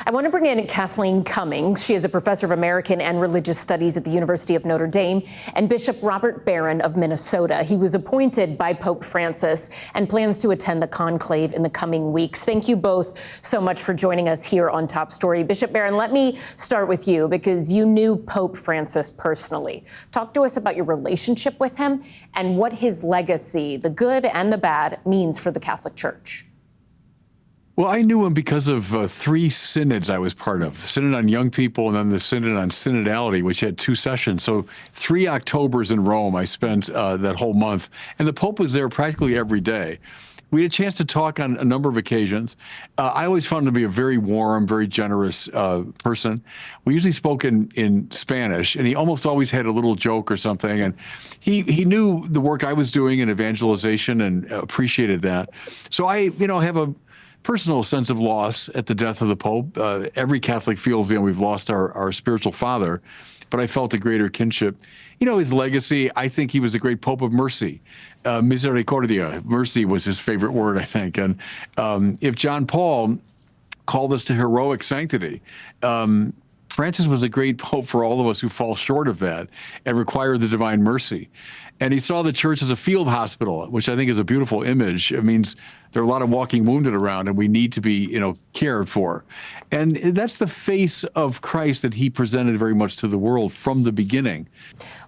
I want to bring in Kathleen Cummings. She is a professor of American and Religious Studies at the University of Notre Dame, and Bishop Robert Barron of Minnesota. He was appointed by Pope Francis and plans to attend the conclave in the coming weeks. Thank you both so much for joining us here on Top Story. Bishop Barron, let me start with you because you knew Pope Francis personally. Talk to us about your relationship with him and what his legacy, the good and the bad, means for the Catholic Church. Well, I knew him because of three synods I was part of. Synod on Young People and then the Synod on Synodality, which had 2 sessions. So 3 Octobers in Rome, I spent that whole month. And the Pope was there practically every day. We had a chance to talk on a number of occasions. I always found him to be a very warm, very generous person. We usually spoke in Spanish, and he almost always had a little joke or something. And he knew the work I was doing in evangelization and appreciated that. So I, have a personal sense of loss at the death of the Pope. Every Catholic feels, we've lost our spiritual father, but I felt a greater kinship. His legacy, I think he was a great Pope of mercy. Misericordia, mercy was his favorite word, I think. And if John Paul called us to heroic sanctity, Francis was a great Pope for all of us who fall short of that and require the divine mercy. And he saw the church as a field hospital, which I think is a beautiful image. It means there are a lot of walking wounded around, and we need to be, cared for. And that's the face of Christ that he presented very much to the world from the beginning.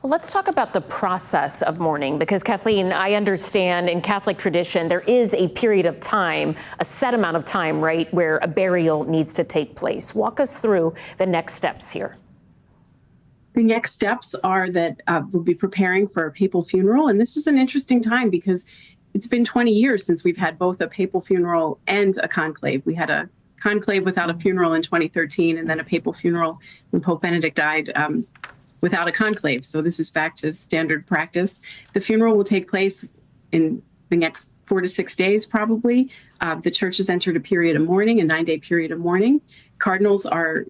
Well, let's talk about the process of mourning, because Kathleen, I understand in Catholic tradition, there is a period of time, a set amount of time, right, where a burial needs to take place. Walk us through the next steps here. The next steps are that we'll be preparing for a papal funeral. And this is an interesting time because it's been 20 years since we've had both a papal funeral and a conclave. We had a conclave without a funeral in 2013 and then a papal funeral when Pope Benedict died without a conclave. So this is back to standard practice. The funeral will take place in the next 4 to 6 days, probably. The church has entered a period of mourning, a 9-day period of mourning. Cardinals are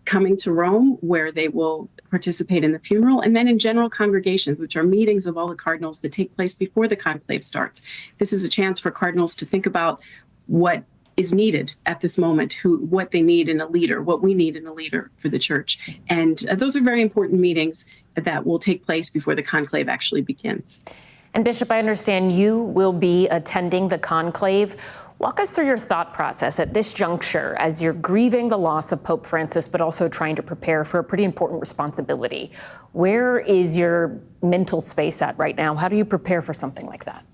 coming to Rome, where they will participate in the funeral, and then in general congregations, which are meetings of all the cardinals that take place before the conclave starts. This is a chance for cardinals to think about what is needed at this moment, what they need in a leader, what we need in a leader for the church. And those are very important meetings that will take place before the conclave actually begins. And Bishop, I understand you will be attending the conclave. Walk us through your thought process at this juncture as you're grieving the loss of Pope Francis, but also trying to prepare for a pretty important responsibility. Where is your mental space at right now? How do you prepare for something like that?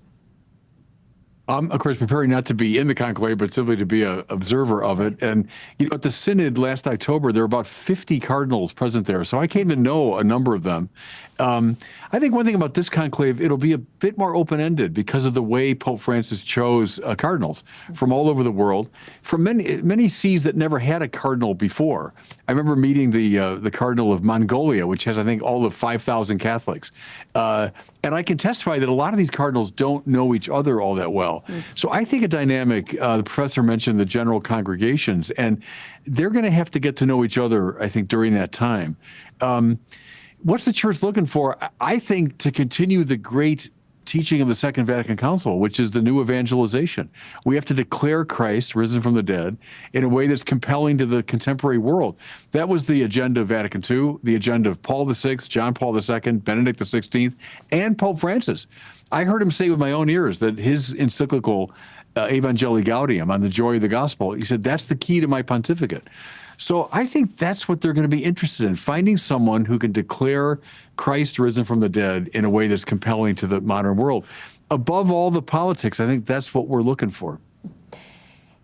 Of course, preparing not to be in the conclave, but simply to be an observer of it. And, at the Synod last October, there were about 50 cardinals present there. So I came to know a number of them. I think one thing about this conclave, it'll be a bit more open-ended because of the way Pope Francis chose cardinals from all over the world, from many sees that never had a cardinal before. I remember meeting the cardinal of Mongolia, which has, I think, all of 5,000 Catholics. And I can testify that a lot of these cardinals don't know each other all that well. So I think a dynamic, the professor mentioned the general congregations, and they're going to have to get to know each other, I think, during that time. What's the church looking for? I think to continue the great teaching of the Second Vatican Council, which is the new evangelization. We have to declare Christ risen from the dead in a way that's compelling to the contemporary world. That was the agenda of Vatican II, the agenda of Paul VI, John Paul II, Benedict XVI, and Pope Francis. I heard him say with my own ears that his encyclical Evangelii Gaudium on the joy of the gospel, he said, that's the key to my pontificate. So I think that's what they're going to be interested in, finding someone who can declare Christ risen from the dead in a way that's compelling to the modern world. Above all the politics, I think that's what we're looking for.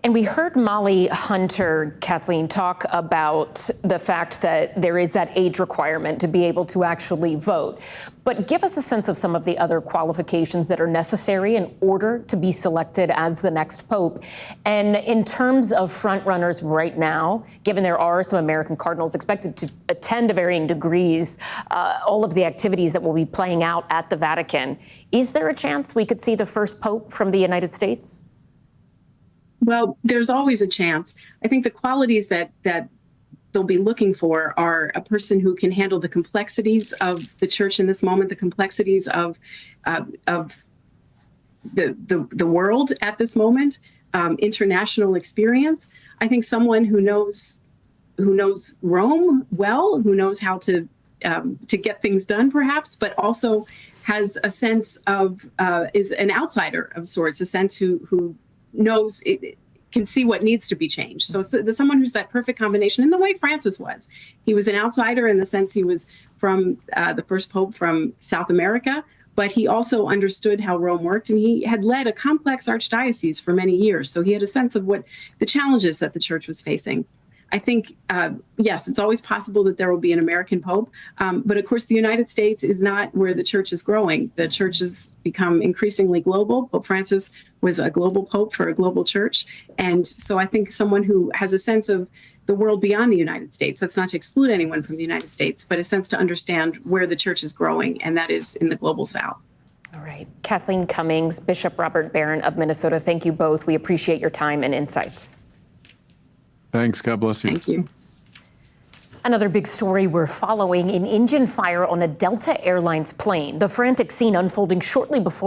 And we heard Molly Hunter, Kathleen, talk about the fact that there is that age requirement to be able to actually vote. But give us a sense of some of the other qualifications that are necessary in order to be selected as the next pope. And in terms of front runners right now, given there are some American cardinals expected to attend to varying degrees all of the activities that will be playing out at the Vatican, is there a chance we could see the first pope from the United States? Well, there's always a chance. I think the qualities that they'll be looking for are a person who can handle the complexities of the church in this moment, the complexities of the world at this moment, international experience. I think someone who knows knows Rome well, who knows how to get things done, perhaps, but also has a sense of is an outsider of sorts, a sense who knows it, can see what needs to be changed. So someone who's that perfect combination in the way Francis was. He was an outsider in the sense he was from the first pope from South America, but he also understood how Rome worked, and he had led a complex archdiocese for many years. So he had a sense of what the challenges that the church was facing. I think, yes, it's always possible that there will be an American pope, but of course the United States is not where the church is growing. The church has become increasingly global. Pope Francis was a global pope for a global church. And so I think someone who has a sense of the world beyond the United States, that's not to exclude anyone from the United States, but a sense to understand where the church is growing, and that is in the global South. All right. Kathleen Cummings, Bishop Robert Barron of Minnesota, thank you both. We appreciate your time and insights. Thanks. God bless you. Thank you. Another big story we're following: an engine fire on a Delta Airlines plane. The frantic scene unfolding shortly before